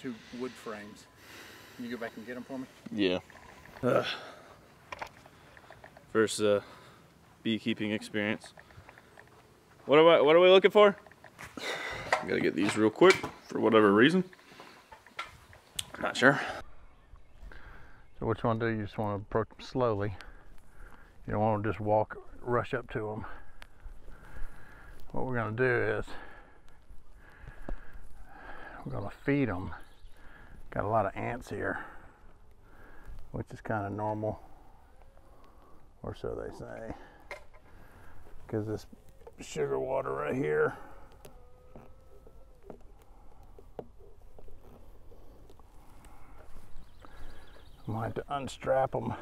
2 wood frames. Can you go back and get them for me? Yeah. First beekeeping experience. What are we looking for? I gotta get these real quick for whatever reason. Not sure. So what you want to do, you just want to approach them slowly. You don't want to just rush up to them. What we're going to do is we're going to feed them. Got a lot of ants here, which is kind of normal, or so they say, because this sugar water right here I might have to unstrap them.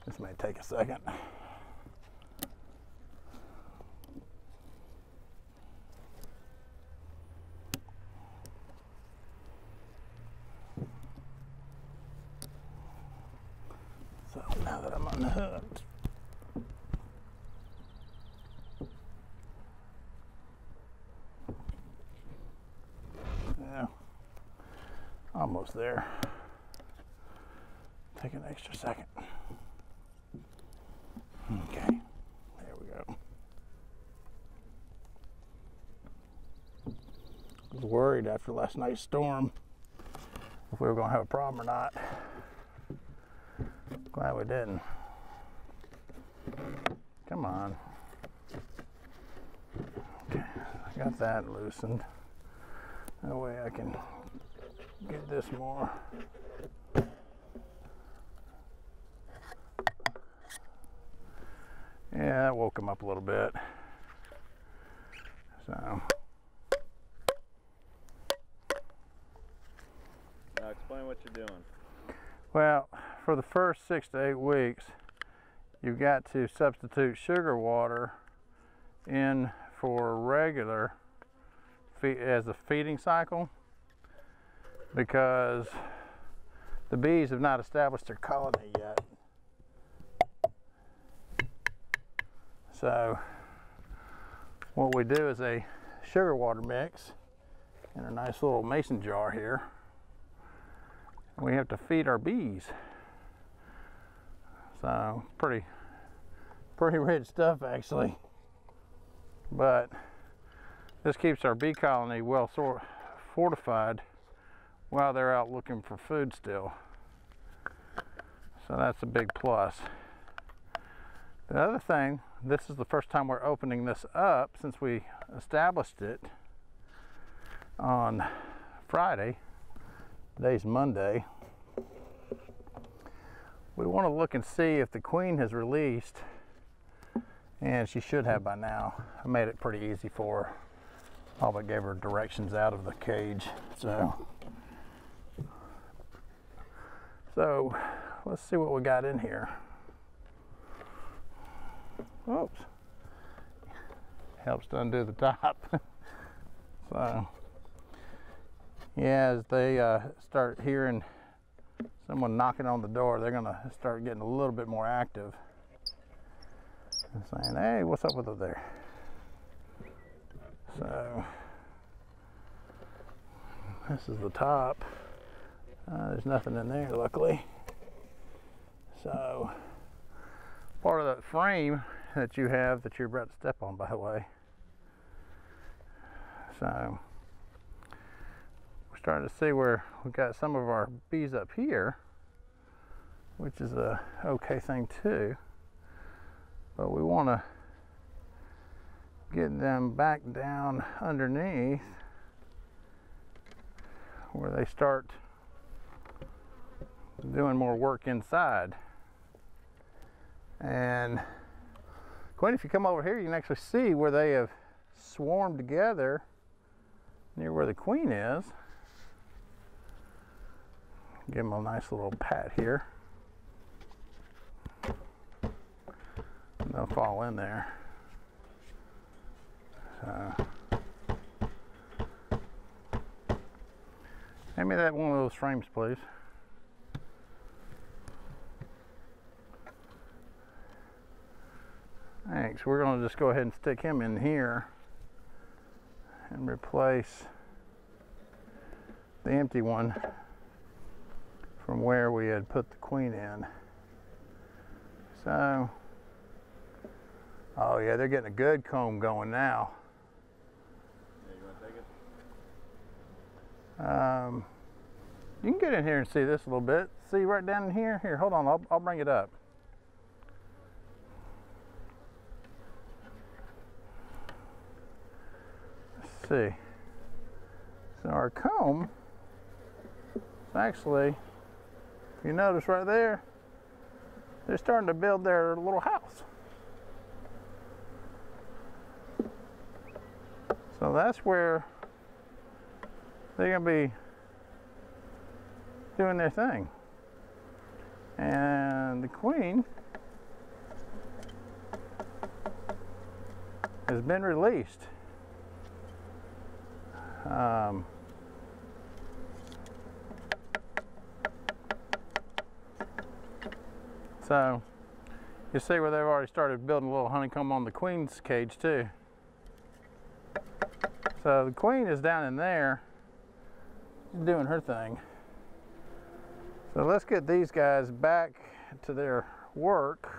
This may take a second. So now that I'm unhooked, yeah, almost there. Take an extra second. Okay, there we go. I was worried after last night's storm if we were going to have a problem or not. Glad we didn't. Come on. Okay, I got that loosened. That way I can get this more. Yeah, that woke him up a little bit. So. Now explain what you're doing. Well, for the first 6 to 8 weeks, you've got to substitute sugar water in for regular as a feeding cycle, because the bees have not established their colony yet. So what we do is a sugar water mix in a nice little mason jar here. We have to feed our bees. So pretty rich stuff actually. But this keeps our bee colony well fortified while they're out looking for food still. So that's a big plus. The other thing, this is the first time we're opening this up since we established it on Friday. Today's Monday. We want to look and see if the queen has released, and she should have by now. I made it pretty easy for her. All but gave her directions out of the cage. So let's see what we got in here. Oops. Helps to undo the top. So, yeah, as they start hearing someone knocking on the door, they're gonna start getting a little bit more active and saying, hey, what's up with it there? So, this is the top. There's nothing in there, luckily. So, part of that frame that you have that you're about to step on, by the way. So we're starting to see where we've got some of our bees up here, which is a okay thing too. But we want to get them back down underneath where they start doing more work inside. And Quinn, if you come over here, you can actually see where they have swarmed together near where the queen is. Give them a nice little pat here. And they'll fall in there. So, hand me that one of those frames, please. Thanks. We're going to just go ahead and stick him in here and replace the empty one from where we had put the queen in. So, oh yeah, they're getting a good comb going now. Yeah, you want to take it? You can get in here and see this a little bit. See right down in here? Here, hold on, I'll bring it up. Let's see. So our comb is actually, if you notice right there, they're starting to build their little house. So that's where they're going to be doing their thing. And the queen has been released. So you see where they've already started building a little honeycomb on the queen's cage too. So the queen is down in there doing her thing. So let's get these guys back to their work.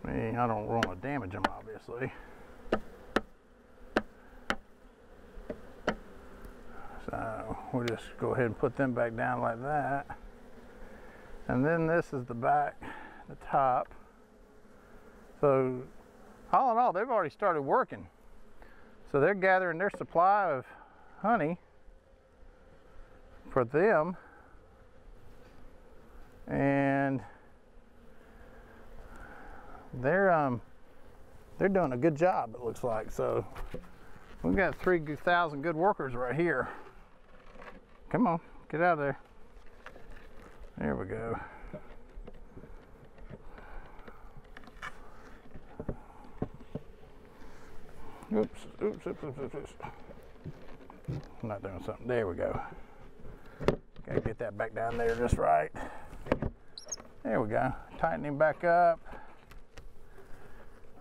I don't want to damage them, obviously. So we'll just go ahead and put them back down like that. And then this is the back, the top. So all in all, they've already started working. So they're gathering their supply of honey for them, and they're doing a good job, it looks like. So we've got 3,000 good workers right here. Come on, get out of there. There we go. Oops. I'm not doing something. There we go. Gotta get that back down there just right. There we go. Tightening back up.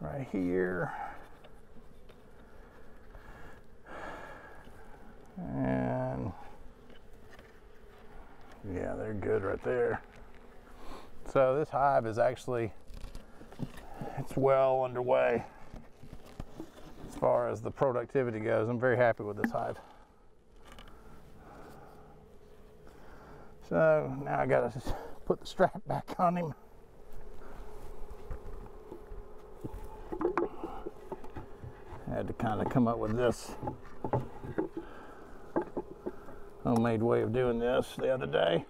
Right here. And yeah, they're good right there. So this hive is actually, it's well underway as far as the productivity goes. I'm very happy with this hive. So now I gotta just put the strap back on him. I had to kind of come up with this homemade way of doing this the other day.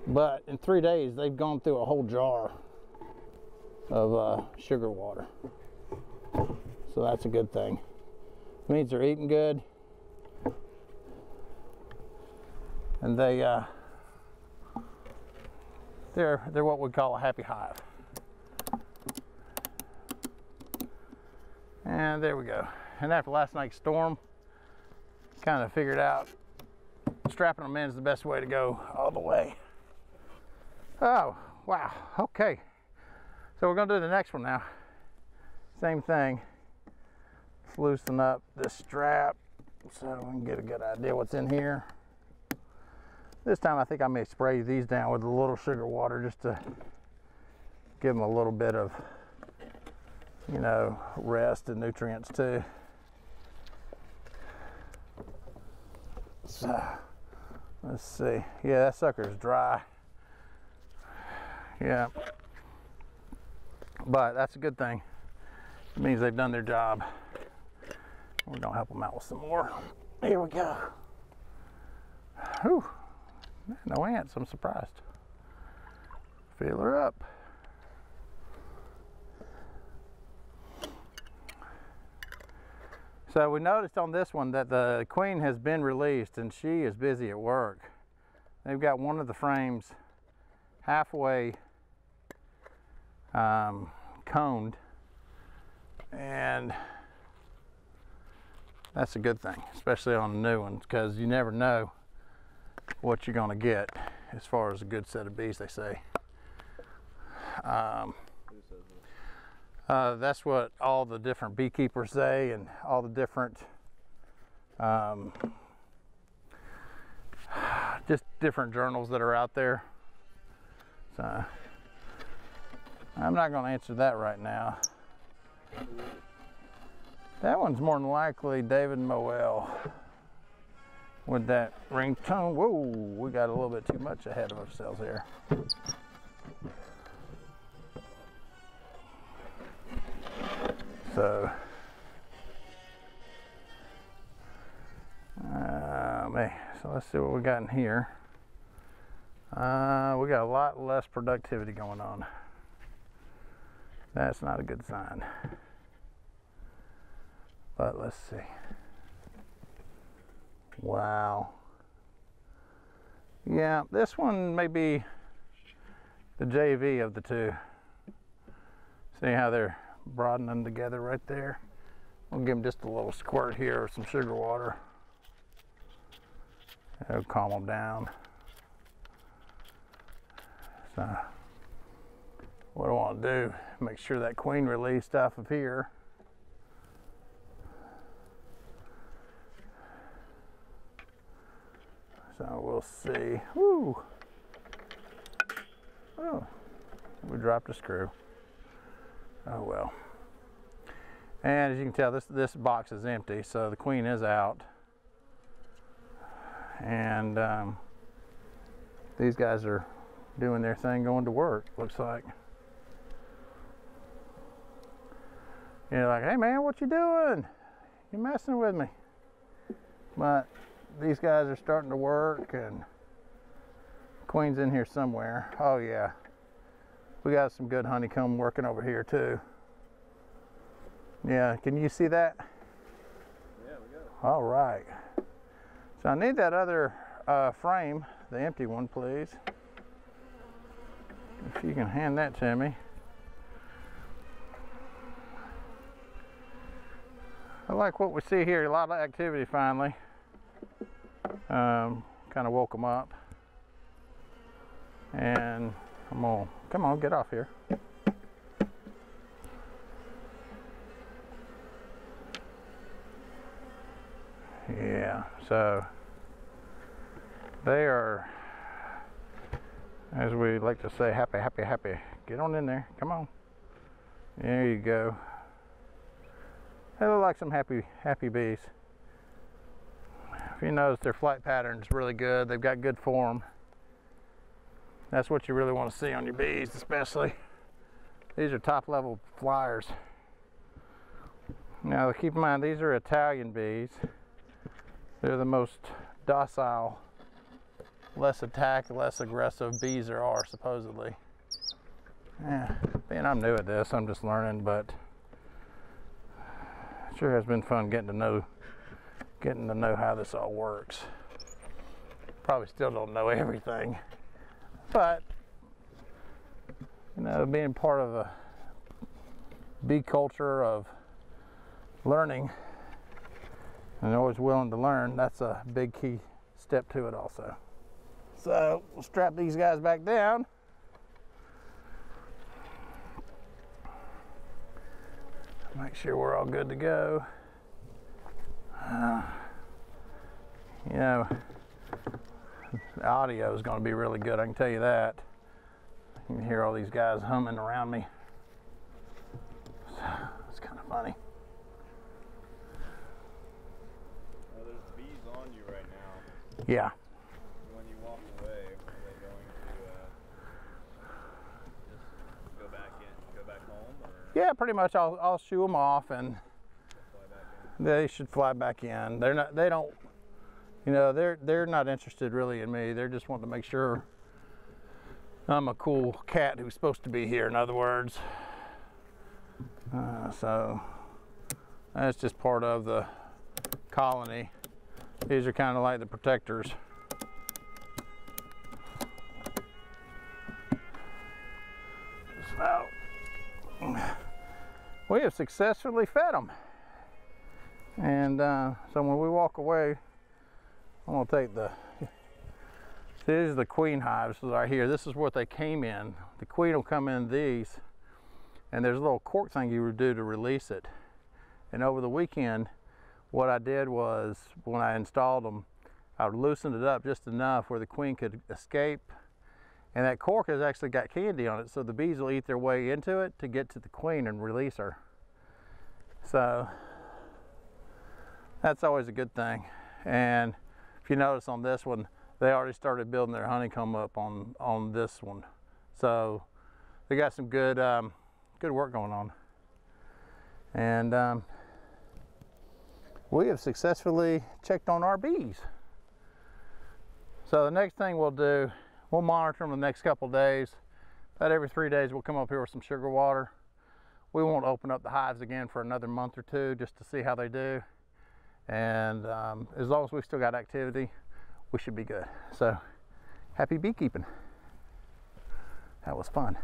But in 3 days, they've gone through a whole jar of sugar water. So that's a good thing. It means they're eating good. And they're what we call a happy hive. And there we go. And after last night's storm, kind of figured out strapping them in is the best way to go all the way. Oh, wow, okay. So we're gonna do the next one now. Same thing. Let's loosen up this strap so we can get a good idea what's in here. This time I think I may spray these down with a little sugar water just to give them a little bit of, you know, rest and nutrients too. So, let's see. Yeah, that sucker's dry. Yeah. But that's a good thing. It means they've done their job. We're gonna help them out with some more. Here we go. Whew. No ants, I'm surprised. Fill her up. So we noticed on this one that the queen has been released and she is busy at work. They've got one of the frames halfway combed, and That's a good thing, especially on the new ones, because you never know what you're going to get as far as a good set of bees, they say. That's what all the different beekeepers say, and all the different just different journals that are out there. So I'm not going to answer that right now. That one's more than likely David Moel with that ringtone. Whoa, we got a little bit too much ahead of ourselves here. So, man, so let's see what we got in here. We got a lot less productivity going on. That's not a good sign. But let's see. Wow. Yeah, this one may be the JV of the two. See how they're broadening together right there? We'll give them just a little squirt here of some sugar water. That'll calm them down. So, what I want to do, make sure that queen released off of here. So we'll see. Woo! Oh, we dropped a screw. Oh well. And as you can tell, this box is empty, so the queen is out. And these guys are doing their thing, going to work, looks like. You're like, hey man, what you doing? You're messing with me. But these guys are starting to work, and queen's in here somewhere. Oh yeah, we got some good honeycomb working over here too. Yeah, can you see that? Yeah, we got it. All right. So I need that other frame, the empty one, please. If you can hand that to me. I like what we see here, a lot of activity finally. Kind of woke them up. And come on, get off here. Yeah, so they are, as we like to say, happy, happy, happy. Get on in there, come on. There you go. They look like some happy bees. If you notice, their flight pattern's really good. They've got good form. That's what you really want to see on your bees, especially. These are top level flyers. Now keep in mind, these are Italian bees. They're the most docile, less attack, less aggressive bees there are, supposedly. Yeah, being I'm new at this, I'm just learning, but it sure has been fun getting to know how this all works. Probably still don't know everything, but you know, being part of a bee culture of learning and always willing to learn, that's a big key step to it also. So we'll strap these guys back down. Make sure we're all good to go. You know, the audio is going to be really good, I can tell you that. You can hear all these guys humming around me. So, it's kind of funny. Well, there's bees on you right now. Yeah. When you walk away, are they going to just go back home? Or Yeah, pretty much. I'll shoo them off, and fly back in? they should fly back in. They don't, you know, they're not interested really in me. They're just wanting to make sure I'm a cool cat who's supposed to be here, in other words. So that's just part of the colony. These are kind of like the protectors. So we have successfully fed them. And so when we walk away, I'm gonna take the, these are the queen hives right here. This is what they came in. The queen will come in these, and there's a little cork thing you would do to release it. And over the weekend, what I did was, when I installed them, I loosened it up just enough where the queen could escape. And that cork has actually got candy on it, so the bees will eat their way into it to get to the queen and release her. So that's always a good thing. And if you notice on this one, they already started building their honeycomb up on this one. So they got some good good work going on. And we have successfully checked on our bees. So the next thing we'll do, we'll monitor them the next couple of days. About every 3 days we'll come up here with some sugar water. We won't open up the hives again for another month or two just to see how they do. And as long as we've still got activity, we should be good. So happy beekeeping. That was fun.